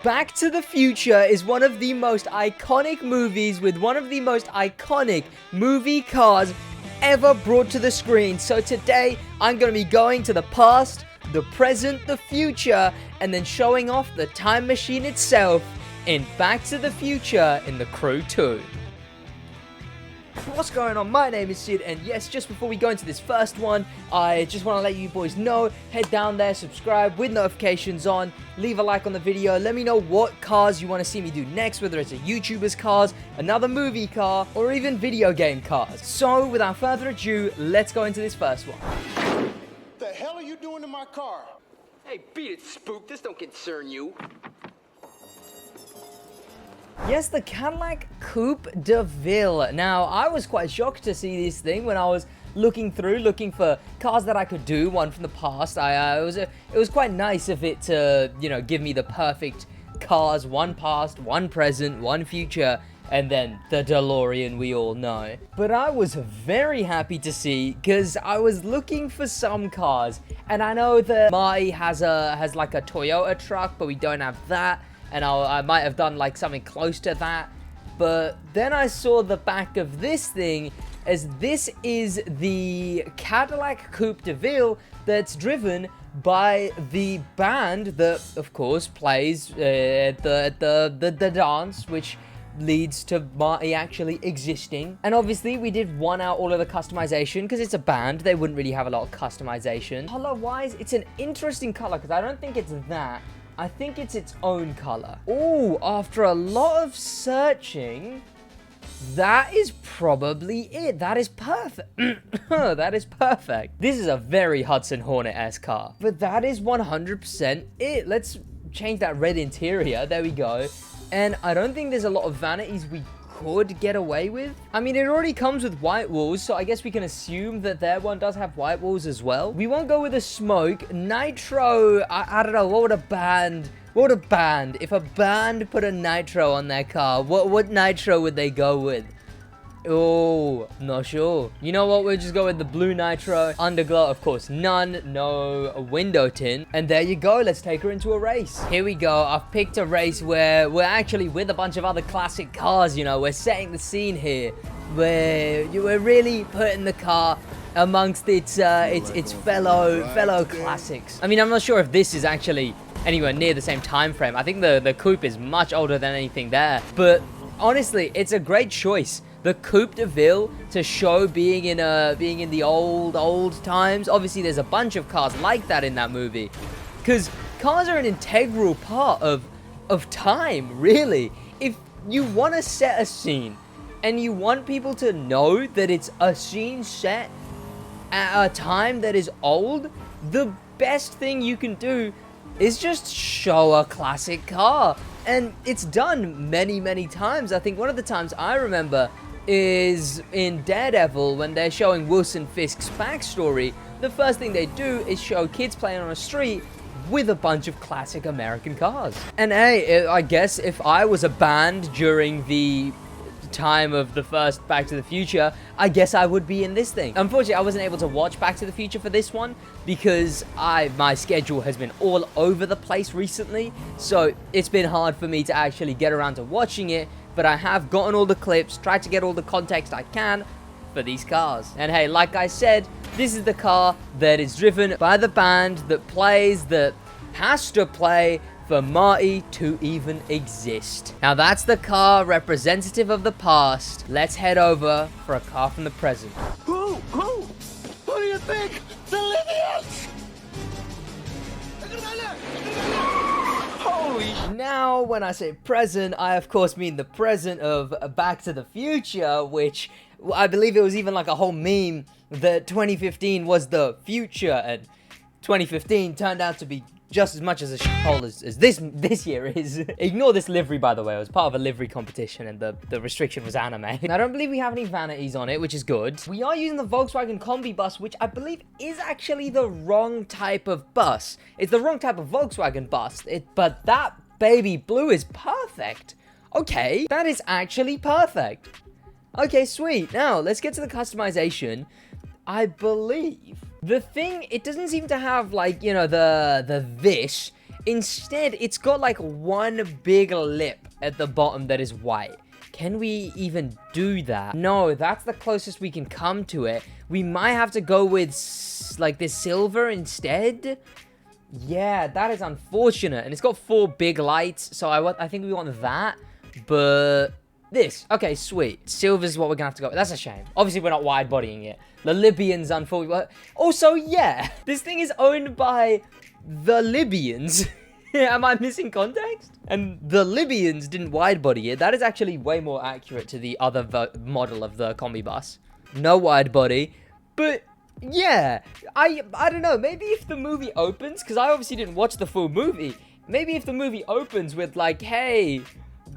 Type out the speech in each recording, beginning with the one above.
Back to the Future is one of the most iconic movies with one of the most iconic movie cars ever brought to the screen. So today, I'm going to be going to the past, the present, the future, and then showing off the time machine itself in Back to the Future in The Crew 2. What's going on? My name is Sid, and yes, just before we go into this first one, I just want to let you boys know, head down there, subscribe with notifications on, leave a like on the video, let me know what cars you want to see me do next, whether it's a YouTuber's cars, another movie car, or even video game cars. So, without further ado, let's go into this first one. The hell are you doing to my car? Hey, beat it, Spook. This don't concern you. Yes, the Cadillac Coupe Deville. Now, I was quite shocked to see this thing when I was looking for cars that I could do, one from the past. It was quite nice of it to, give me the perfect cars, one past, one present, one future, and then the DeLorean we all know. But I was very happy to see, because I was looking for some cars, and I know that Marty has like a Toyota truck, but we don't have that. And I might have done like something close to that. But then I saw the back of this thing, as this is the Cadillac Coupe Deville that's driven by the band that, of course, plays at the dance, which leads to Marty actually existing. And obviously, we did one out all of the customization, because it's a band. They wouldn't really have a lot of customization. Color-wise, it's an interesting color, because I don't think it's that. I think it's its own color. Oh, after a lot of searching, that is probably it. That is perfect. That is perfect. This is a very Hudson Hornet-esque car. But that is 100% it. Let's change that red interior. There we go. And I don't think there's a lot of vanities we could get away with. I mean, it already comes with white walls, so I guess we can assume that their one does have white walls as well. We won't go with a smoke. Nitro, I don't know, what would a band, if a band put a nitro on their car, what nitro would they go with? Oh, not sure. You know what? We'll just go with the blue nitro. Underglow, of course, none. No window tint. And there you go. Let's take her into a race. Here we go. I've picked a race where we're actually with a bunch of other classic cars, We're setting the scene here. We're really putting the car amongst its fellow classics. I mean, I'm not sure if this is actually anywhere near the same time frame. I think the Coupe is much older than anything there. But honestly, it's a great choice. The Coupe Deville to show being in the old times. Obviously, there's a bunch of cars like that in that movie, because cars are an integral part of time, really. If you want to set a scene and you want people to know that it's a scene set at a time that is old, the best thing you can do is just show a classic car. And it's done many, many times. I think one of the times I remember is in Daredevil, when they're showing Wilson Fisk's backstory. The first thing they do is show kids playing on a street with a bunch of classic American cars. And hey, I guess if I was a band during the time of the first Back to the Future, I guess I would be in this thing. Unfortunately, I wasn't able to watch Back to the Future for this one, because my schedule has been all over the place recently, so it's been hard for me to actually get around to watching it. But I have gotten all the clips, tried to get all the context I can for these cars. And hey, like I said, this is the car that is driven by the band that has to play for Marty to even exist. Now that's the car representative of the past. Let's head over for a car from the present. Who? Who do you think? The Libyans! Holy! Now, when I say present, I of course mean the present of Back to the Future, which I believe it was even like a whole meme that 2015 was the future, and 2015 turned out to be just as much as a shithole as this year is. Ignore this livery, by the way. It was part of a livery competition, and the restriction was anime. And I don't believe we have any vanities on it, which is good. We are using the Volkswagen Kombi Bus, which I believe is actually the wrong type of bus. It's the wrong type of Volkswagen bus, but that baby blue is perfect. Okay, that is actually perfect. Okay, sweet. Now, let's get to the customization. I believe the thing, it doesn't seem to have, like, the this. Instead, it's got like one big lip at the bottom that is white. Can we even do that? No, that's the closest we can come to it. We might have to go with like this silver instead. Yeah, that is unfortunate. And it's got 4 big lights, so I think we want that. But this. Okay, sweet. Silver's what we're gonna have to go with. That's a shame. Obviously, we're not wide bodying it. The Libyans, unfortunately. Also, yeah, this thing is owned by the Libyans. Am I missing context? And the Libyans didn't wide body it. That is actually way more accurate to the other model of the Kombi Bus. No wide body. But yeah, I don't know. Maybe if the movie opens, because I obviously didn't watch the full movie. Maybe if the movie opens with like, hey,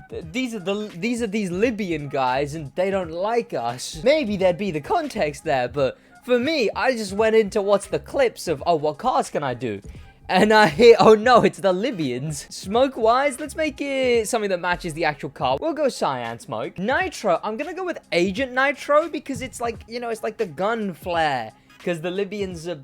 these are these Libyan guys and they don't like us. Maybe there'd be the context there. But for me, I just went in to watch the clips of, oh, what cars can I do? And I hear, oh no, it's the Libyans. Smoke-wise, let's make it something that matches the actual car. We'll go cyan smoke. Nitro, I'm gonna go with Agent Nitro because it's like, you know, it's like the gun flare. Because the Libyans are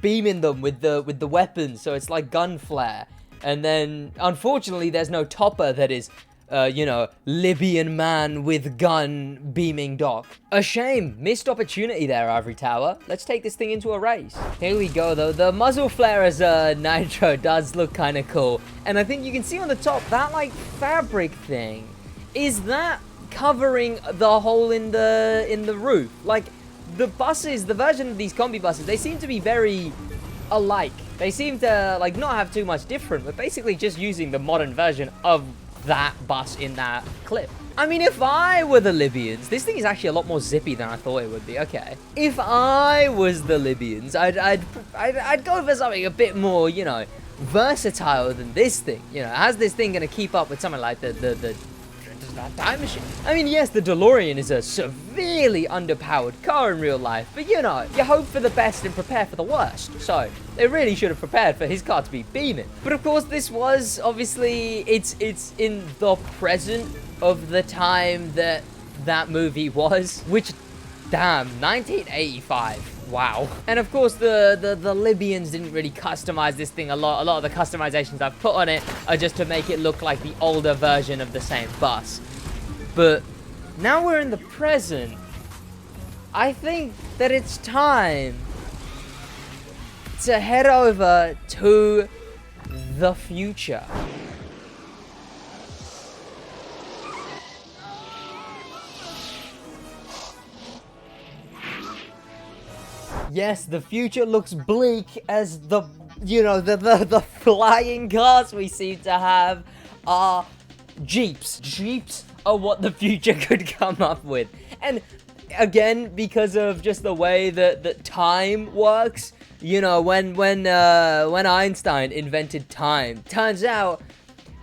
beaming them with the weapons, so it's like gun flare. And then, unfortunately, there's no topper that is, you know, Libyan man with gun beaming dock. A shame. Missed opportunity there, Ivory Tower. Let's take this thing into a race. Here we go, though. The muzzle flare as Nitro does look kind of cool. And I think you can see on the top, that, like, fabric thing. Is that covering the hole in the roof? Like, the buses, the version of these Kombi buses, they seem to be very alike. They seem to, like, not have too much different, but basically just using the modern version of that bus in that clip. I mean, if I were the Libyans, this thing is actually a lot more zippy than I thought it would be. Okay. If I was the Libyans, I'd go for something a bit more, you know, versatile than this thing. You know, how's this thing gonna keep up with something like the time machine? I mean, yes, the DeLorean is a severely underpowered car in real life, but you know, you hope for the best and prepare for the worst. So they really should have prepared for his car to be beaming. But of course, this was obviously it's in the present of the time that movie was, which, damn, 1985. Wow. And of course, the Libyans didn't really customize this thing a lot. A lot of the customizations I've put on it are just to make it look like the older version of the same bus. But now we're in the present. I think that it's time to head over to the future. Yes, the future looks bleak as the, you know, the flying cars we seem to have are Jeeps. Jeeps are what the future could come up with. And again, because of just the way that time works, you know, when Einstein invented time, turns out,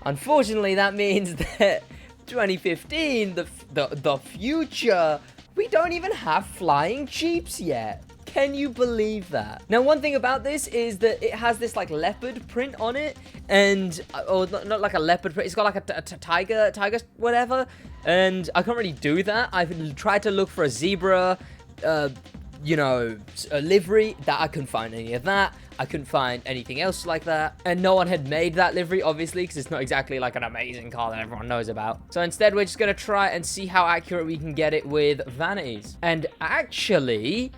unfortunately, that means that 2015, the future, we don't even have flying Jeeps yet. Can you believe that? Now, one thing about this is that it has this like leopard print on it, and or not like a leopard print. It's got like a tiger, whatever. And I can't really do that. I've tried to look for a zebra, you know, a livery. That I couldn't find any of that. I couldn't find anything else like that. And no one had made that livery, obviously, because it's not exactly like an amazing car that everyone knows about. So instead, we're just gonna try and see how accurate we can get it with vanities. And actually,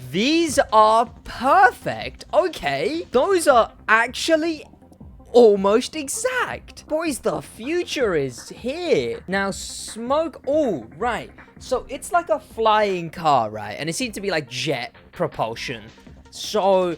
these are perfect. Okay, those are actually almost exact. Boys, the future is here. Now, smoke. Oh, right. So it's like a flying car, right? And it seems to be like jet propulsion. So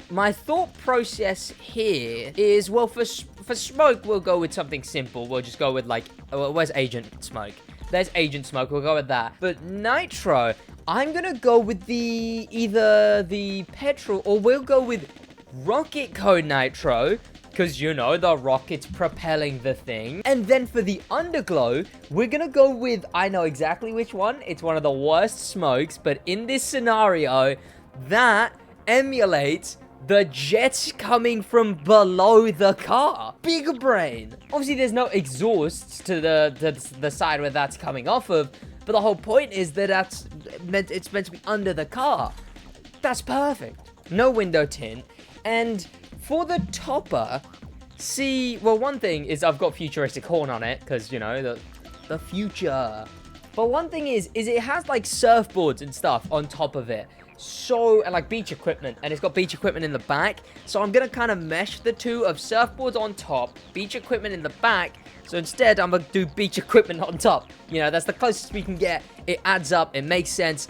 my thought process here is, well, for smoke, we'll go with something simple. We'll just go with like, where's Agent Smoke? There's Agent Smoke. We'll go with that. But Nitro, I'm gonna go with either the petrol, or we'll go with rocket code Nitro, because, you know, the rocket's propelling the thing. And then for the underglow, we're gonna go with, I know exactly which one. It's one of the worst smokes, but in this scenario, that emulates the jets coming from below the car. Big brain. Obviously, there's no exhausts to the side where that's coming off of, but the whole point is that it's meant to be under the car. That's perfect. No window tint. And For the topper, see, well, one thing is I've got futuristic horn on it, because, you know, the future. But one thing is it has, like, surfboards and stuff on top of it. So, and, like, beach equipment. And it's got beach equipment in the back. So I'm going to kind of mesh the two of surfboards on top, beach equipment in the back. So instead, I'm going to do beach equipment on top. You know, that's the closest we can get. It adds up. It makes sense.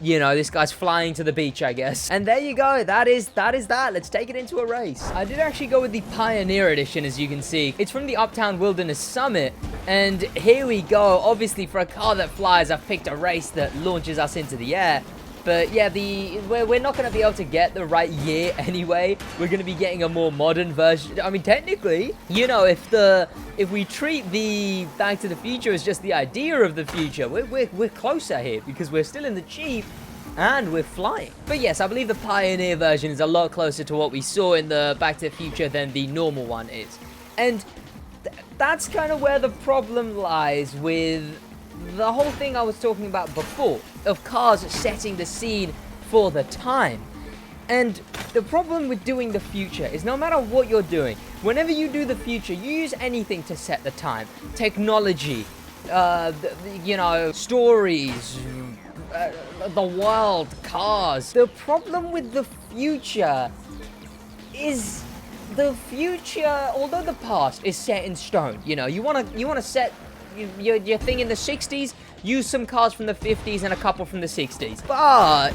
You know, this guy's flying to the beach, I guess. And there you go. That is that. Let's take it into a race. I did actually go with the Pioneer Edition, as you can see. It's from the Uptown Wilderness Summit. And here we go. Obviously, for a car that flies, I've picked a race that launches us into the air. But yeah, we're not going to be able to get the right year anyway. We're going to be getting a more modern version. I mean, technically, you know, if we treat the Back to the Future as just the idea of the future, we're closer here because we're still in the Jeep and we're flying. But yes, I believe the Pioneer version is a lot closer to what we saw in the Back to the Future than the normal one is. And that's kind of where the problem lies with the whole thing I was talking about before, of cars setting the scene for the time. And the problem with doing the future is no matter what you're doing, whenever you do the future, you use anything to set the time. Technology, you know, stories, the world, cars. The problem with the future is the future, although the past is set in stone, you know, you want to set your thing in the 60s, use some cars from the 50s and a couple from the 60s. But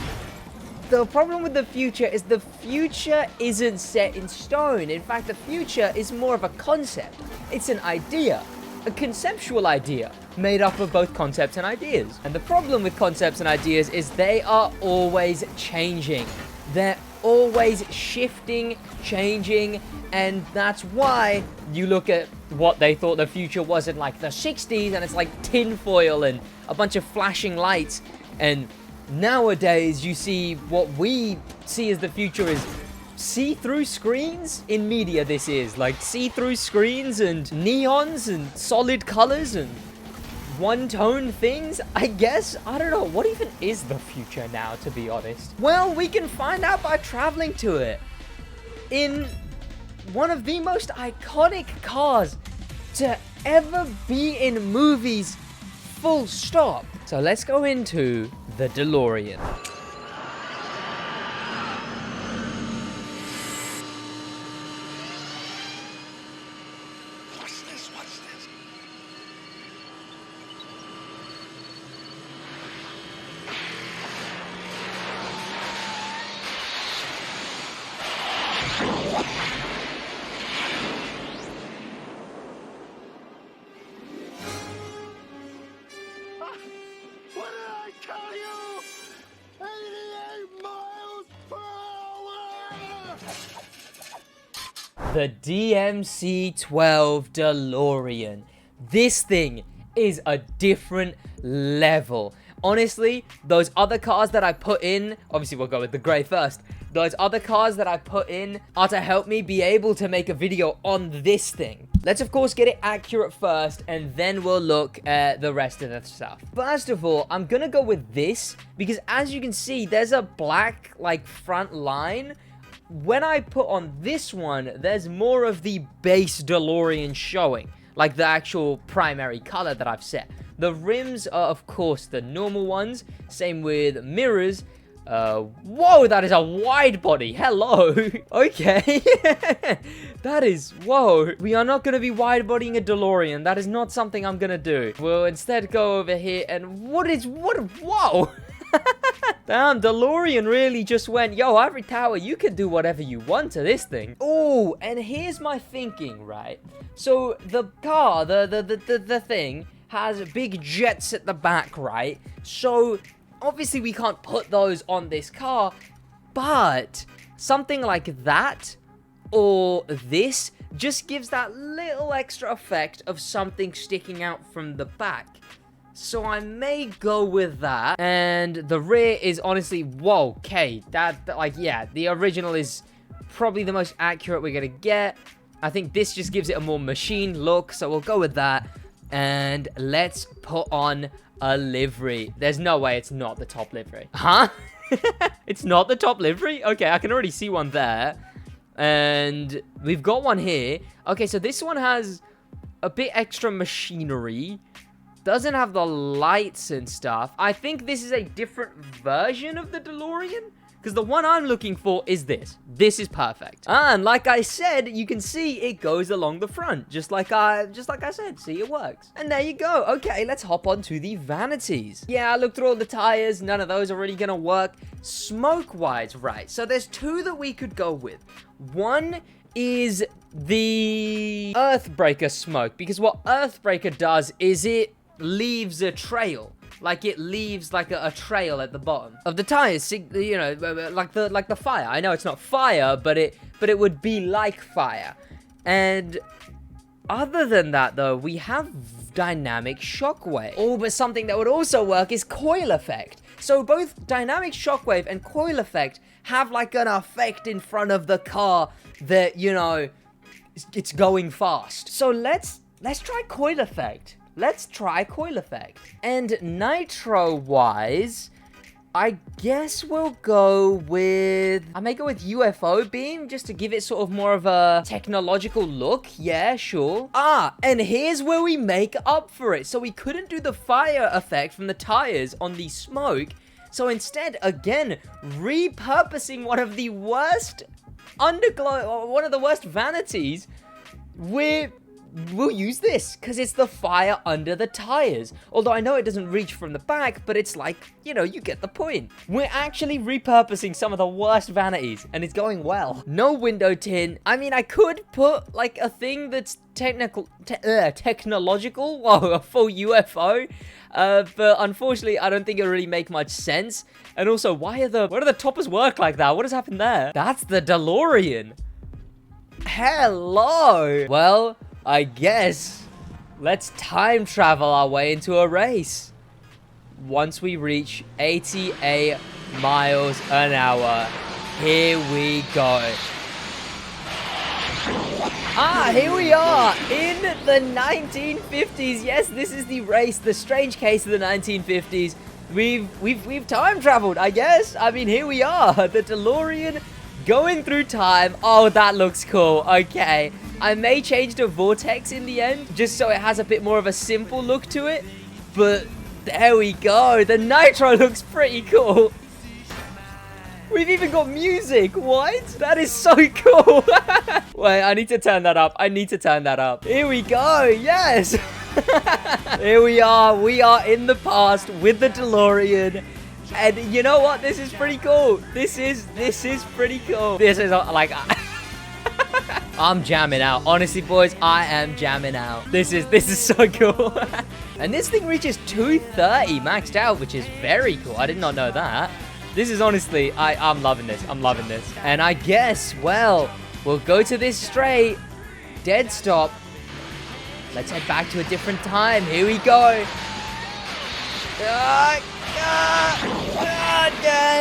the problem with the future is the future isn't set in stone. In fact, the future is more of a concept. It's an idea, a conceptual idea, made up of both concepts and ideas. And the problem with concepts and ideas is they are always changing. They're always shifting, changing, and that's why you look at what they thought the future was in like the 60s and it's like tinfoil and a bunch of flashing lights, and nowadays you see what we see as the future is see-through screens in media. This is like see-through screens and neons and solid colors and one-tone things, I guess. I don't know. What even is the future now, to be honest? Well, we can find out by traveling to it. In one of the most iconic cars to ever be in movies, full stop. So let's go into the DeLorean. What did I tell you? 88 miles per hour! The DMC-12 DeLorean. This thing is a different level. Honestly, those other cars that I put in, obviously we'll go with the gray first. Those other cars that I put in are to help me be able to make a video on this thing. Let's of course get it accurate first, and then we'll look at the rest of the stuff. First of all, I'm gonna go with this because as you can see, there's a black like front line. When I put on this one, there's more of the base DeLorean showing, like the actual primary color that I've set. The rims are of course the normal ones, same with mirrors. Whoa, that is a wide body. Hello. Okay. That is, whoa. We are not going to be wide bodying a DeLorean. That is not something I'm going to do. We'll instead go over here and whoa. Damn, DeLorean really just went, yo, Ivory Tower, you can do whatever you want to this thing. Oh, and here's my thinking, right? So the car, the thing has big jets at the back, right? So obviously we can't put those on this car, but something like that or this just gives that little extra effect of something sticking out from the back. So I may go with that. And the rear is honestly, whoa, okay. That, like, yeah, the original is probably the most accurate we're gonna get. I think this just gives it a more machine look, so we'll go with that. And let's put on a livery. There's no way it's not the top livery. Huh? It's not the top livery? Okay, I can already see one there. And we've got one here. Okay, so this one has a bit extra machinery. Doesn't have the lights and stuff. I think this is a different version of the DeLorean. Because the one I'm looking for is this. This is perfect. And like I said, you can see it goes along the front. Just like I said. See, it works. And there you go. Okay, let's hop on to the vanities. Yeah, I looked through all the tires. None of those are really going to work. Smoke-wise, right. So there's two that we could go with. One is the Earthbreaker smoke. Because what Earthbreaker does is it leaves a trail. Like it leaves like a trail at the bottom of the tires, you know, like the fire. I know it's not fire, but it would be like fire. And other than that, though, we have dynamic shockwave. Oh, but something that would also work is coil effect. So both dynamic shockwave and coil effect have like an effect in front of the car that, you know, it's going fast. So let's try coil effect. Let's try coil effect. And nitro-wise, I guess we'll go with... I may go with UFO beam, just to give it sort of more of a technological look. Yeah, sure. Ah, and here's where we make up for it. So we couldn't do the fire effect from the tires on the smoke. So instead, again, repurposing one of the worst underglow... one of the worst vanities, we'll use this, because it's the fire under the tires. Although I know it doesn't reach from the back, but it's like, you know, you get the point. We're actually repurposing some of the worst vanities, and it's going well. No window tint. I mean, I could put, like, a thing that's technological, well, a full UFO, but unfortunately, I don't think it'll really make much sense. And also, why do the toppers work like that? What has happened there? That's the DeLorean. Hello. Well, I guess let's time travel our way into a race. Once we reach 88 miles an hour, here we go. Ah, here we are in the 1950s. Yes, this is the race, the strange case of the 1950s. We've time traveled, I guess. I mean, here we are, the DeLorean going through time. Oh, that looks cool. Okay. I may change to Vortex in the end, just so it has a bit more of a simple look to it. But there we go. The Nitro looks pretty cool. We've even got music. What? That is so cool. Wait, I need to turn that up. I need to turn that up. Here we go. Yes. Here we are. We are in the past with the DeLorean. And you know what? This is pretty cool. This is pretty cool. This is like... I'm jamming out. Honestly, boys, I am jamming out. This is so cool. And this thing reaches 230 maxed out, which is very cool. I did not know that. This is honestly, I'm loving this. I'm loving this. And I guess, well, we'll go to this straight. Dead stop. Let's head back to a different time. Here we go.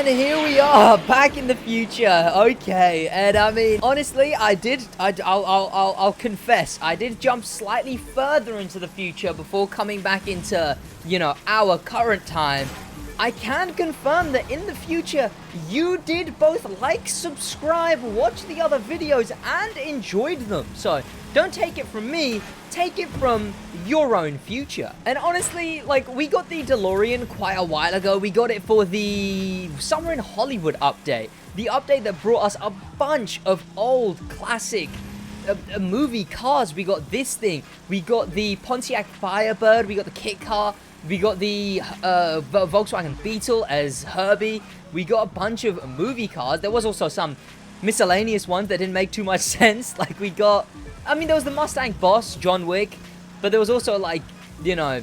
And here we are, back in the future. Okay, and I mean, honestly, I'll confess, I did jump slightly further into the future before coming back into, you know, our current time. I can confirm that in the future, you did both like, subscribe, watch the other videos, and enjoyed them. So, don't take it from me, take it from your own future. And honestly, like, we got the DeLorean quite a while ago. We got it for the Summer in Hollywood update. The update that brought us a bunch of old classic movie cars. We got this thing. We got the Pontiac Firebird. We got the kit car. We got the Volkswagen Beetle as Herbie. We got a bunch of movie cars. There was also some miscellaneous ones that didn't make too much sense. Like we got, I mean, there was the Mustang Boss, John Wick. But there was also like, you know,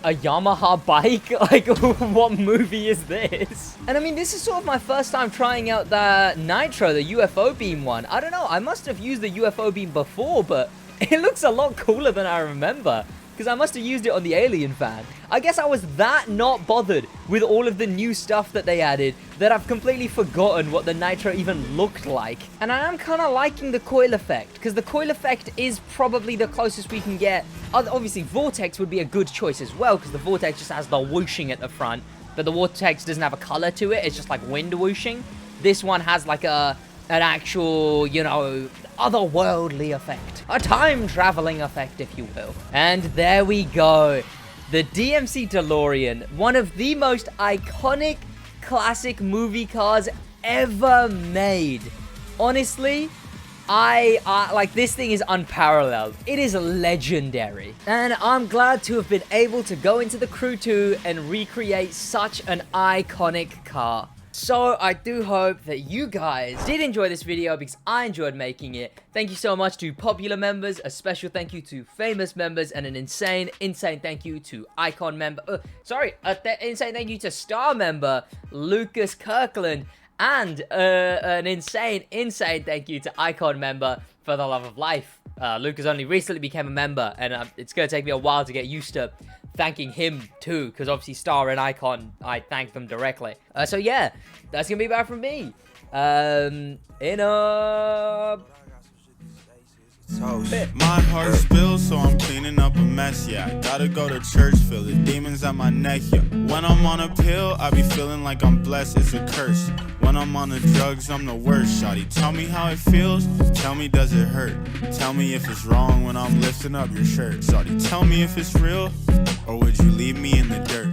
a Yamaha bike. Like, what movie is this? And I mean, this is sort of my first time trying out the Nitro, the UFO beam one. I don't know. I must have used the UFO beam before, but it looks a lot cooler than I remember. Because I must have used it on the Alien van. I guess I was that not bothered with all of the new stuff that they added that I've completely forgotten what the Nitro even looked like. And I am kind of liking the coil effect, because the coil effect is probably the closest we can get. Obviously, Vortex would be a good choice as well, because the Vortex just has the whooshing at the front, but the Vortex doesn't have a color to it. It's just like wind whooshing. This one has like a actual, you know, otherworldly effect. A time-traveling effect, if you will. And there we go. The DMC DeLorean, one of the most iconic classic movie cars ever made. Honestly, like, this thing is unparalleled. It is legendary. And I'm glad to have been able to go into the Crew 2 and recreate such an iconic car. So I do hope that you guys did enjoy this video because I enjoyed making it. Thank you so much to popular members, a special thank you to famous members, and an insane thank you to icon member, insane thank you to star member Lucas Kirkland, and an insane thank you to icon member For the Love of Life. Lucas only recently became a member, and it's going to take me a while to get used to thanking him too, because obviously Star and Icon, I thank them directly. So yeah, that's gonna be about from me. In a my heart spills, so I'm cleaning up a mess, yeah. I gotta go to church, feel the demons at my neck, yeah. When I'm on a pill, I be feeling like I'm blessed, it's a curse. When I'm on the drugs, I'm the worst, shawty. Tell me how it feels, tell me does it hurt. Tell me if it's wrong when I'm lifting up your shirt, shawty. Tell me if it's real, or would you leave me in the dirt?